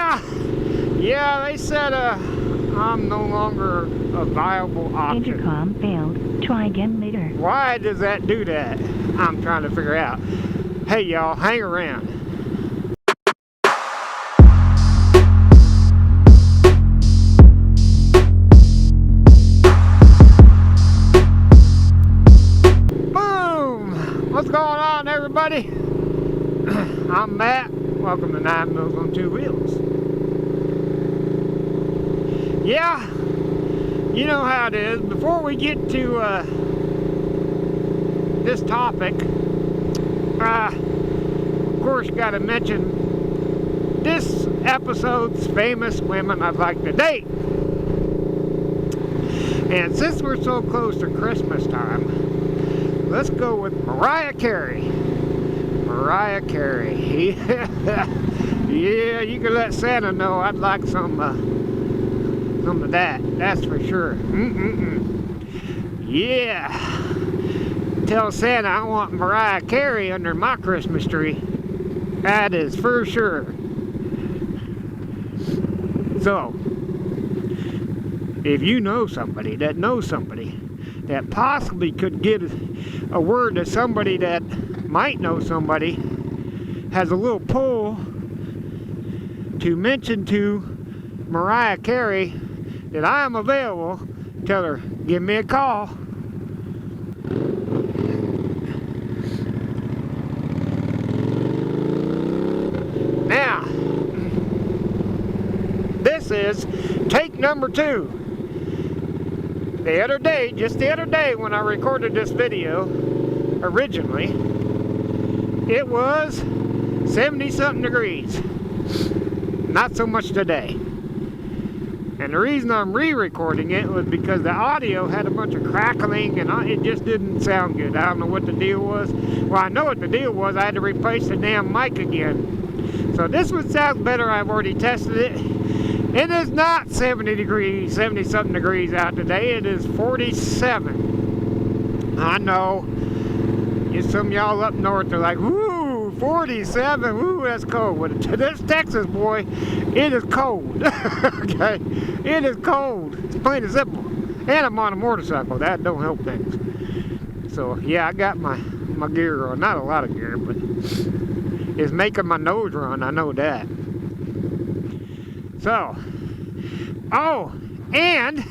Yeah, they said I'm no longer a viable option. Intercom failed. Try again later. Why does that do that? I'm trying to figure out. Hey y'all, hang around. Boom! What's going on, everybody? I'm Matt. Welcome to 9 Mills on 2 Wheels. Yeah, you know how it is. Before we get to this topic, of course, got to mention this episode's famous women I'd like to date. And since we're so close to Christmas time, let's go with Mariah Carey. Mariah Carey. Yeah, you can let Santa know I'd like some of that. That's for sure. Yeah. Tell Santa I want Mariah Carey under my Christmas tree. That is for sure. So, if you know somebody that possibly could get a word to somebody that might know somebody, has a little pull to mention to Mariah Carey that I am available, tell her, give me a call. Now, this is take number 2. The other day, just the other day when I recorded this video, originally, it was 70-something degrees. Not so much today. And the reason I'm re-recording it was because the audio had a bunch of crackling and it just didn't sound good. I don't know what the deal was. Well, I know what the deal was. I had to replace the damn mic again. So this one sounds better. I've already tested it. It is not 70 degrees, 70-something degrees out today. It is 47. I know. Some of y'all up north are like, woo, 47, woo, that's cold. But to this Texas boy, it is cold. Okay, it is cold. It's plain and simple. And I'm on a motorcycle. That don't help things. So yeah, I got my gear on. Not a lot of gear, but it's making my nose run. I know that. So, oh, and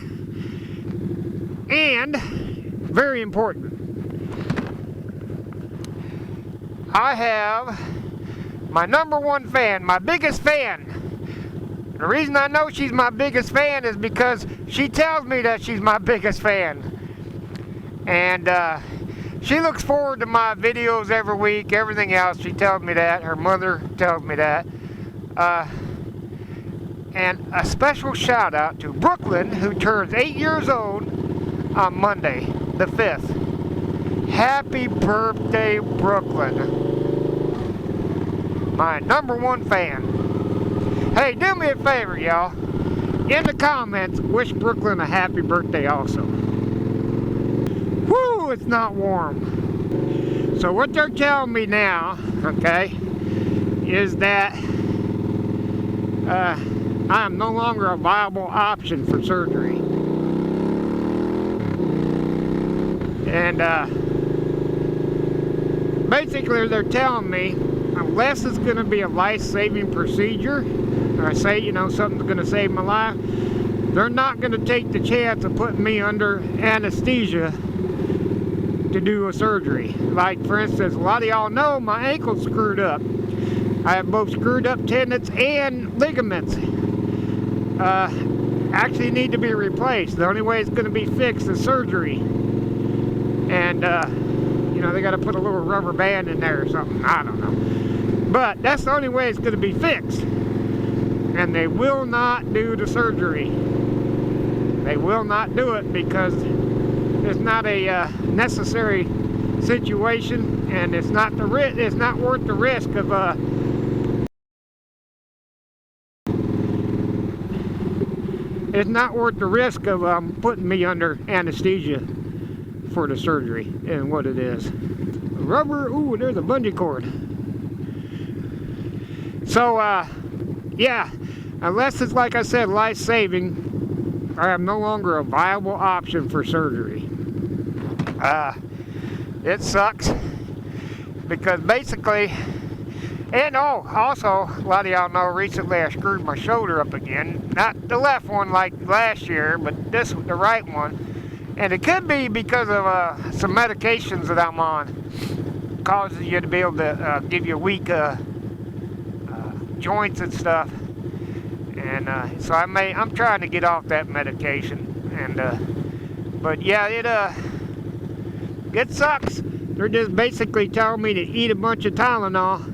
very important. I have my #1 fan, my biggest fan. The reason I know she's my biggest fan is because she tells me that she's my biggest fan. And she looks forward to my videos every week, everything else. She tells me that. Her mother tells me that. And a special shout out to Brooklyn, who turns 8 years old on Monday, the 5th. Happy birthday, Brooklyn. My #1 fan. Hey, do me a favor, y'all. In the comments, wish Brooklyn a happy birthday also. Woo, it's not warm. So what they're telling me now, okay, is that I am no longer a viable option for surgery. And basically they're telling me, unless it's going to be a life-saving procedure, or say, you know, something's going to save my life, they're not going to take the chance of putting me under anesthesia to do a surgery. Like, for instance, a lot of y'all know my ankle's screwed up. I have both screwed up tendons and ligaments. Actually need to be replaced. The only way it's going to be fixed is surgery. And, you know, they got to put a little rubber band in there or something. I don't know. But that's the only way it's going to be fixed. And they will not do the surgery. They will not do it because it's not a necessary situation, and it's not it's not worth the risk of it's not worth the risk of putting me under anesthesia for the surgery and what it is. Rubber, ooh, there's a bungee cord. So, yeah, unless it's, like I said, life-saving, I am no longer a viable option for surgery. It sucks because basically, and also, a lot of y'all know recently I screwed my shoulder up again. Not the left one like last year, but the right one. And it could be because of some medications that I'm on. Causes you to be able to give you weak joints and stuff. And so I'm trying to get off that medication. And but yeah, it sucks. They're just basically telling me to eat a bunch of Tylenol,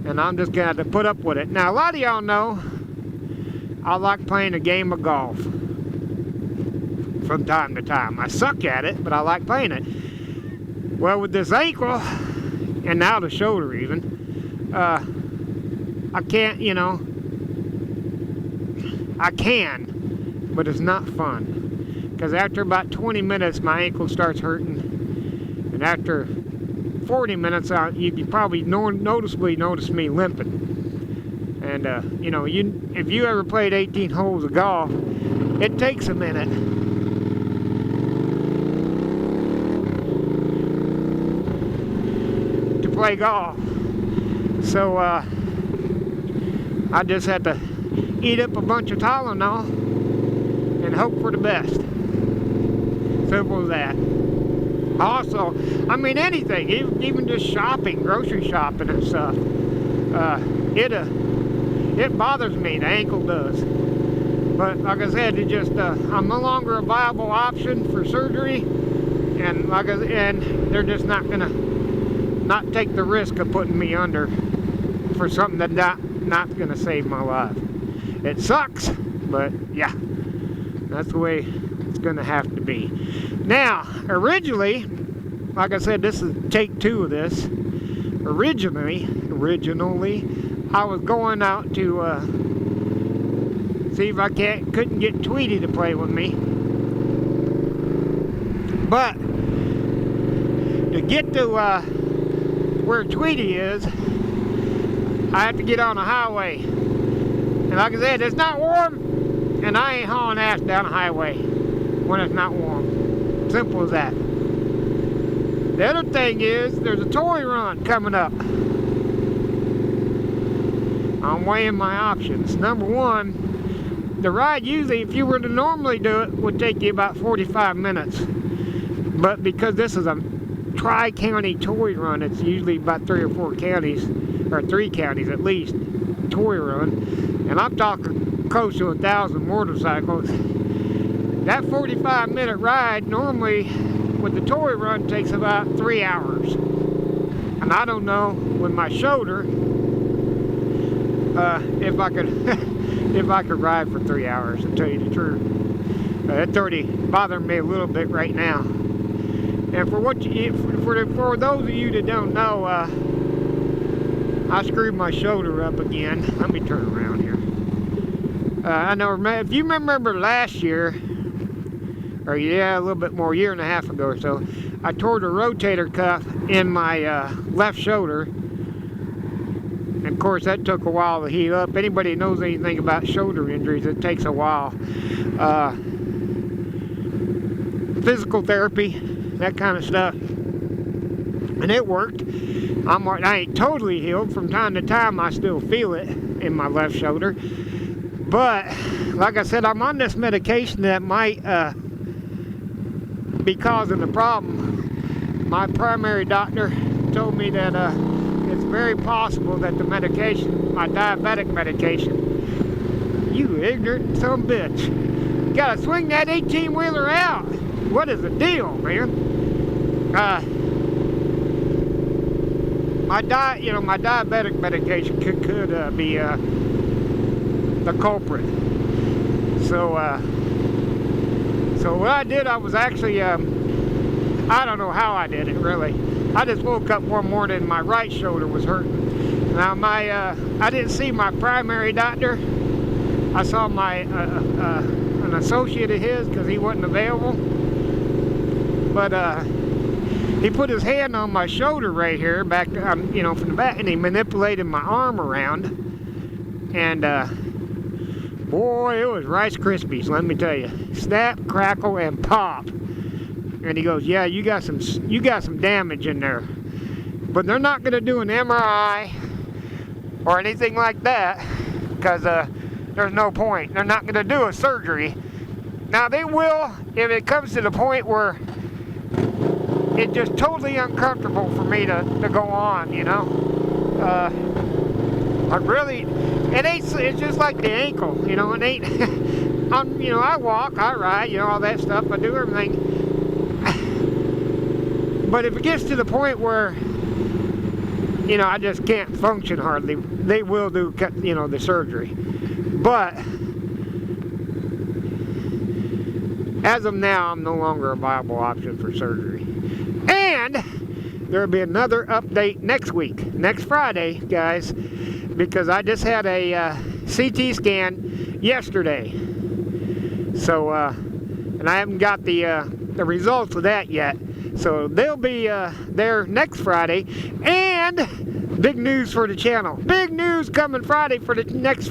and I'm just gonna have to put up with it. Now, a lot of y'all know I like playing a game of golf from time to time. I suck at it, but I like playing it. Well, with this ankle, and now the shoulder even, I can't, I can, but it's not fun. Because after about 20 minutes, my ankle starts hurting. And after 40 minutes, you can probably noticeably notice me limping. And, if you ever played 18 holes of golf, it takes a minute to play golf. So, I just had to eat up a bunch of Tylenol and hope for the best. Simple as that. Also, I mean anything, even just shopping, grocery shopping and stuff. It bothers me, the ankle does. But like I said, I'm no longer a viable option for surgery, and they're just not gonna take the risk of putting me under for something that's not gonna save my life. It sucks, but yeah, that's the way it's gonna have to be. Now, originally, like I said, this is take 2 of this. Originally, I was going out to see if I couldn't get Tweety to play with me. But to get to where Tweety is, I have to get on a highway. And like I said, it's not warm, and I ain't hauling ass down a highway when it's not warm. Simple as that. The other thing is, there's a toy run coming up. I'm weighing my options. Number one, the ride usually, if you were to normally do it, would take you about 45 minutes. But because this is a tri-county toy run, it's usually about 3 or 4 counties, or 3 counties at least, toy run. And I'm talking close to 1,000 motorcycles. That 45-minute ride normally with the toy run takes about 3 hours. And I don't know with my shoulder if I could if I could ride for 3 hours, to tell you the truth. It's already bothering me a little bit right now. And for those of you that don't know, I screwed my shoulder up again. Let me turn around here. I know if you remember last year, or yeah, a little bit more, 1.5 years ago or so, I tore the rotator cuff in my left shoulder. And of course, that took a while to heal up. Anybody who knows anything about shoulder injuries, it takes a while. Physical therapy, that kind of stuff. And it worked. I ain't totally healed. From time to time, I still feel it in my left shoulder. But, like I said, I'm on this medication that might be causing the problem. My primary doctor told me that it's very possible that the medication, my diabetic medication, you ignorant son of a bitch, you gotta swing that 18-wheeler out. What is the deal, man? My diabetic medication could be the culprit. So what I did, I was actually, I don't know how I did it, really. I just woke up one morning and my right shoulder was hurting. Now, I didn't see my primary doctor. I saw an associate of his because he wasn't available. But he put his hand on my shoulder right here, back, from the back, and he manipulated my arm around. And Boy, it was Rice Krispies, let me tell you. Snap, crackle, and pop. And he goes, yeah, you got some damage in there. But they're not going to do an MRI or anything like that because there's no point. They're not going to do a surgery. Now they will if it comes to the point where it's just totally uncomfortable for me to go on, you know. I really, it's just like the ankle, you know. It ain't, you know, I walk, I ride, you know, all that stuff. I do everything. But if it gets to the point where, you know, I just can't function hardly, they will do, you know, the surgery. But as of now, I'm no longer a viable option for surgery. And there'll be another update next week, next Friday, guys, because I just had a CT scan yesterday. So, and I haven't got the results of that yet. So they'll be there next Friday. And big news for the channel. Big news coming Friday for the next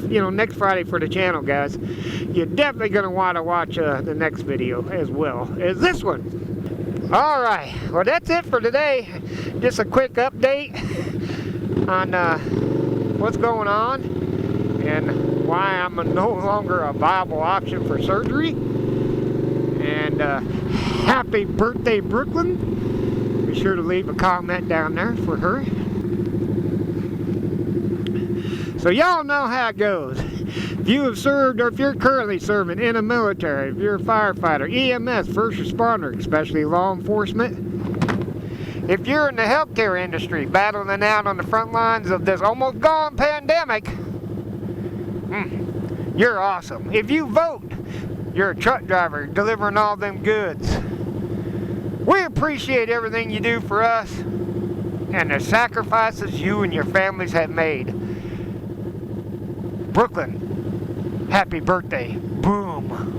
Friday for the channel, guys. You're definitely going to want to watch the next video as well as this one. All right. Well, that's it for today. Just a quick update on what's going on and why I'm no longer a viable option for surgery. And happy birthday, Brooklyn. Be sure to leave a comment down there for her. So y'all know how it goes. If you have served or if you're currently serving in the military, if you're a firefighter, EMS, first responder, especially law enforcement, if you're in the healthcare industry battling out on the front lines of this almost gone pandemic, you're awesome. If you vote, you're a truck driver delivering all them goods. We appreciate everything you do for us and the sacrifices you and your families have made. Brooklyn, happy birthday. Boom.